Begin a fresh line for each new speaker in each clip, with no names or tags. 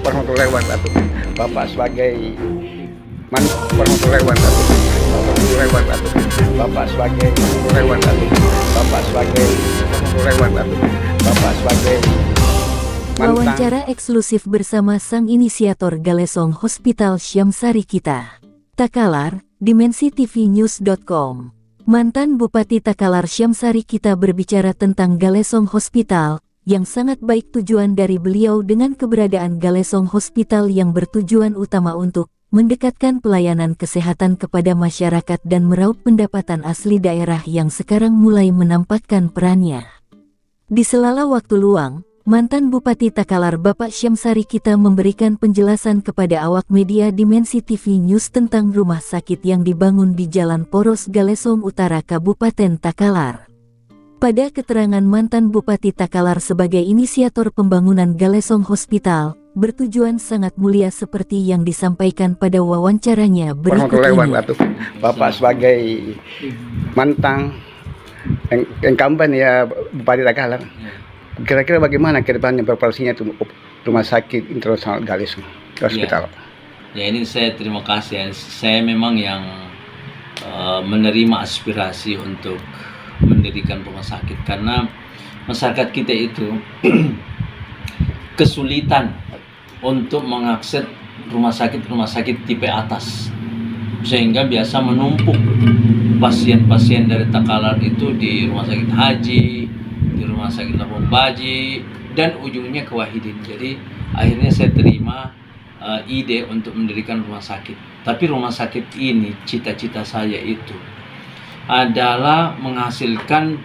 warahmatullahi wabarakatuh. Bapak sebagai warahmatullahi wabarakatuh. Warahmatullahi wabarakatuh. Bapak sebagai warahmatullahi wabarakatuh. Bapak sebagai warahmatullahi wabarakatuh. Bapak sebagai
Wawancara eksklusif bersama sang inisiator Galesong Hospital Syamsari Kita. Takalar, dimensitv-news.com. Mantan Bupati Takalar Syamsari Kita berbicara tentang Galesong Hospital, yang sangat baik tujuan dari beliau dengan keberadaan Galesong Hospital yang bertujuan utama untuk mendekatkan pelayanan kesehatan kepada masyarakat dan meraup pendapatan asli daerah yang sekarang mulai menampakkan perannya. Di sela waktu luang, mantan Bupati Takalar Bapak Syamsari Kita memberikan penjelasan kepada awak media Dimensi TV News tentang rumah sakit yang dibangun di Jalan Poros Galesong Utara Kabupaten Takalar. Pada keterangan mantan Bupati Takalar sebagai inisiator pembangunan Galesong Hospital, bertujuan sangat mulia seperti yang disampaikan pada wawancaranya berikut ini.
Bapak sebagai mantan incumbent ya Bupati Takalar. Kira-kira bagaimana ke depannya beroperasinya itu rumah sakit internasional Galesong Hospital?
Ya ini saya terima kasih. Saya memang yang menerima aspirasi untuk mendirikan rumah sakit karena masyarakat kita itu kesulitan untuk mengakses rumah sakit tipe atas, sehingga biasa menumpuk pasien-pasien dari Takalar itu di rumah sakit Haji, di rumah sakit Labuan Baji, dan ujungnya ke Wahidin. Jadi akhirnya saya terima ide untuk mendirikan rumah sakit. Tapi rumah sakit ini, cita-cita saya itu adalah menghasilkan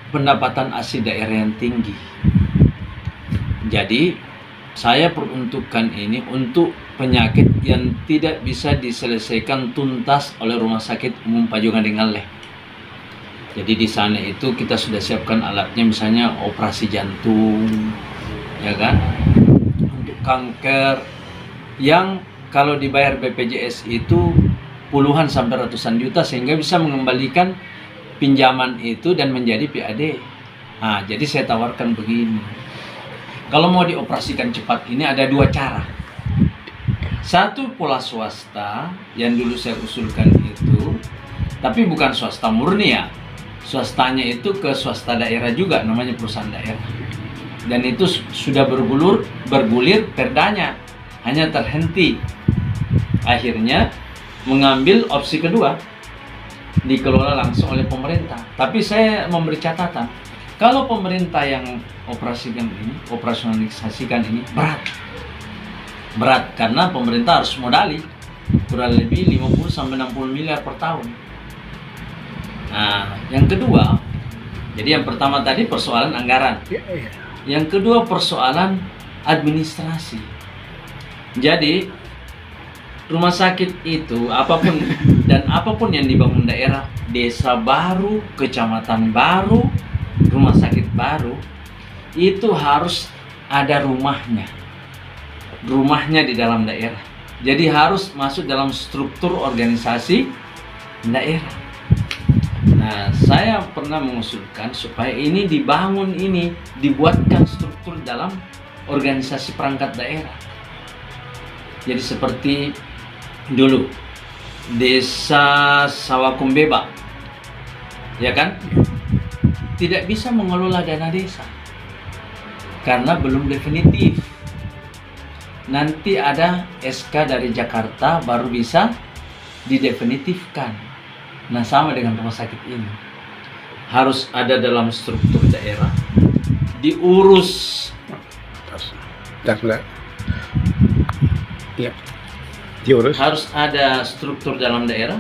pendapatan asli daerah yang tinggi. Jadi saya peruntukkan ini untuk penyakit yang tidak bisa diselesaikan tuntas oleh Rumah Sakit Umum Pajungan Dengaleh. Jadi di sana itu kita sudah siapkan alatnya, misalnya operasi jantung, ya kan, untuk kanker yang kalau dibayar BPJS itu puluhan sampai ratusan juta, sehingga bisa mengembalikan pinjaman itu dan menjadi PAD. Nah, jadi saya tawarkan begini. Kalau mau dioperasikan cepat ini ada dua cara. Satu, pola swasta yang dulu saya usulkan itu, tapi bukan swasta murni ya. Swastanya itu ke swasta daerah juga, namanya perusahaan daerah. Dan itu sudah bergulir perdanya, hanya terhenti. Akhirnya mengambil opsi kedua, dikelola langsung oleh pemerintah. Tapi saya memberi catatan, kalau pemerintah yang operasionalisasikan ini berat karena pemerintah harus modali kurang lebih 50-60 miliar per tahun. Nah, yang kedua, jadi yang pertama tadi persoalan anggaran, yang kedua persoalan administrasi. Jadi rumah sakit itu apapun yang dibangun daerah, desa baru, kecamatan baru, rumah sakit baru, itu harus ada rumahnya di dalam daerah. Jadi harus masuk dalam struktur organisasi daerah. Nah, saya pernah mengusulkan supaya ini dibuatkan struktur dalam organisasi perangkat daerah. Jadi seperti dulu desa Sawakumbeba, ya kan, tidak bisa mengelola dana desa karena belum definitif. Nanti ada SK dari Jakarta baru bisa didefinitifkan. Nah, sama dengan rumah sakit ini, harus ada dalam struktur daerah, diurus. Harus ada struktur dalam daerah,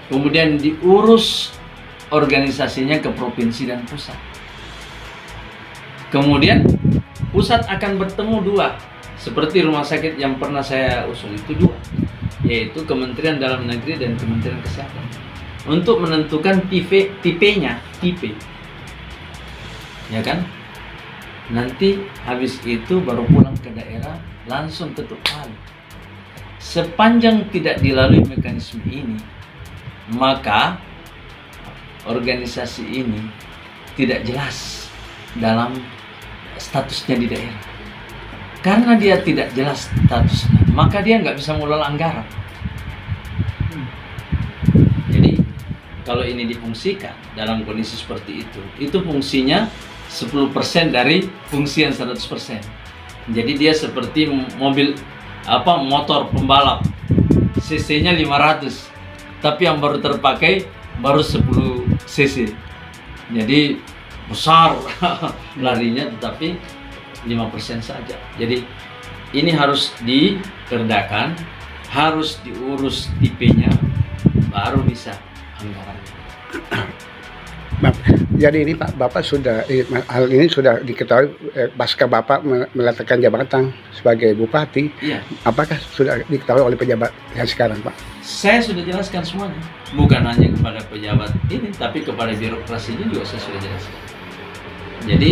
kemudian diurus organisasinya ke provinsi dan pusat. Kemudian pusat akan bertemu dua, seperti rumah sakit yang pernah saya usul itu dua, yaitu Kementerian Dalam Negeri dan Kementerian Kesehatan, untuk menentukan tipe, ya kan? Nanti habis itu baru pulang ke daerah, langsung ketuk palu. Sepanjang tidak dilalui mekanisme ini, maka organisasi ini tidak jelas dalam statusnya di daerah. Karena dia tidak jelas statusnya, maka dia nggak bisa mengelola anggaran. Jadi kalau ini difungsikan dalam kondisi seperti itu fungsinya 10% dari fungsi yang 100%. Jadi dia seperti mobil motor pembalap, cc-nya 500, tapi yang baru terpakai baru 10 cc. Jadi besar larinya, tetapi 5% saja. Jadi ini harus dikerdakan, harus diurus IP-nya, baru bisa anggarannya.
Jadi ini Pak, Bapak sudah hal ini sudah diketahui pasca Bapak meletakkan jabatan sebagai bupati.
Iya.
Apakah sudah diketahui oleh pejabat yang sekarang, Pak?
Saya sudah jelaskan semuanya, bukan hanya kepada pejabat ini, tapi kepada birokrasinya juga saya sudah jelaskan. Jadi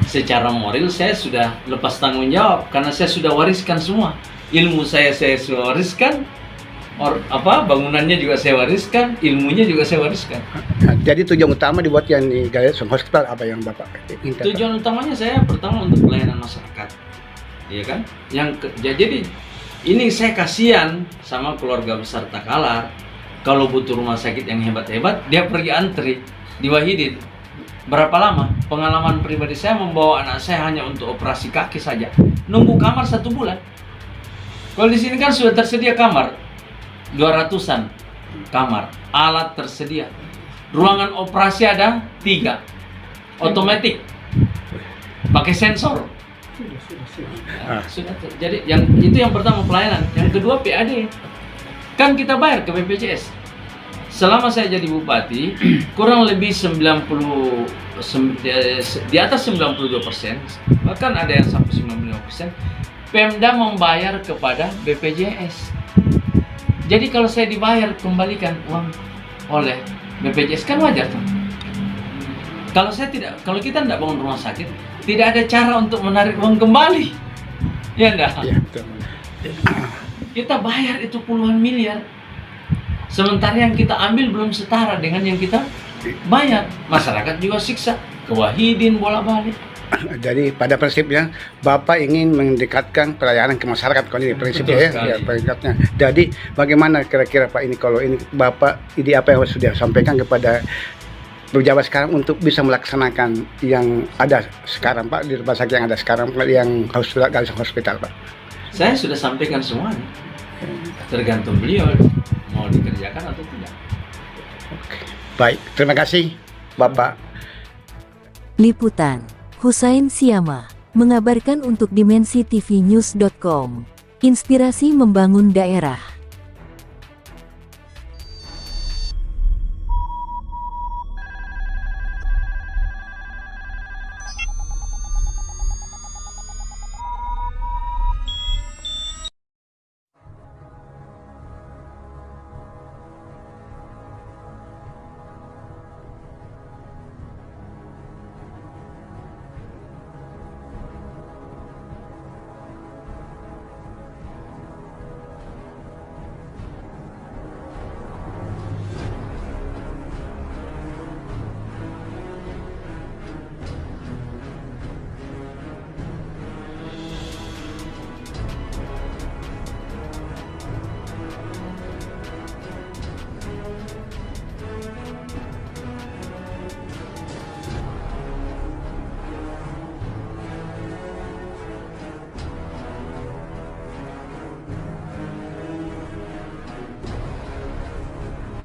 secara moral saya sudah lepas tanggung jawab karena saya sudah wariskan semua. Ilmu saya sudah wariskan, bangunannya juga saya wariskan, ilmunya juga saya wariskan.
Nah, jadi tujuan utama dibuat yang di Galesong Hospital apa yang Bapak inginkan?
Tujuan utamanya saya pertama untuk pelayanan masyarakat, iya kan? Jadi ini saya kasihan sama keluarga besar Takalar. Kalau butuh rumah sakit yang hebat-hebat, dia pergi antri di Wahidin. Berapa lama? Pengalaman pribadi saya membawa anak saya hanya untuk operasi kaki saja, nunggu kamar 1 bulan. Kalau di sini kan sudah tersedia kamar 200-an kamar, alat tersedia, ruangan operasi ada 3, otomatis, pakai sensor. Sudah. Jadi itu yang pertama pelayanan. Yang kedua PAD, kan kita bayar ke BPJS. Selama saya jadi bupati, kurang lebih di atas 92%, bahkan ada yang sampai 95%, Pemda membayar kepada BPJS. Jadi kalau saya dibayar kembalikan uang oleh BPJS kan wajar kan? Kalau kita tidak bangun rumah sakit, tidak ada cara untuk menarik uang kembali. Ya enggak?
Iya, betul.
Kita bayar itu puluhan miliar. Sementara yang kita ambil belum setara dengan yang kita bayar. Masyarakat juga siksa. Ke Wahidin bolak-balik.
Jadi pada prinsipnya Bapak ingin mendekatkan pelayanan ke masyarakat, kalau ini prinsipnya ya prinsipnya. Jadi bagaimana kira-kira Pak ini kalau ini Bapak ide apa yang sudah sampaikan kepada pejabat sekarang untuk bisa melaksanakan yang ada sekarang Pak di rumah sakit yang ada sekarang yang Galesong Hospital Pak?
Saya sudah sampaikan semuanya. Tergantung beliau mau dikerjakan atau tidak.
Oke. Baik, terima kasih Bapak.
Liputan Husain Siama mengabarkan untuk dimensitv.news.com. Inspirasi membangun daerah.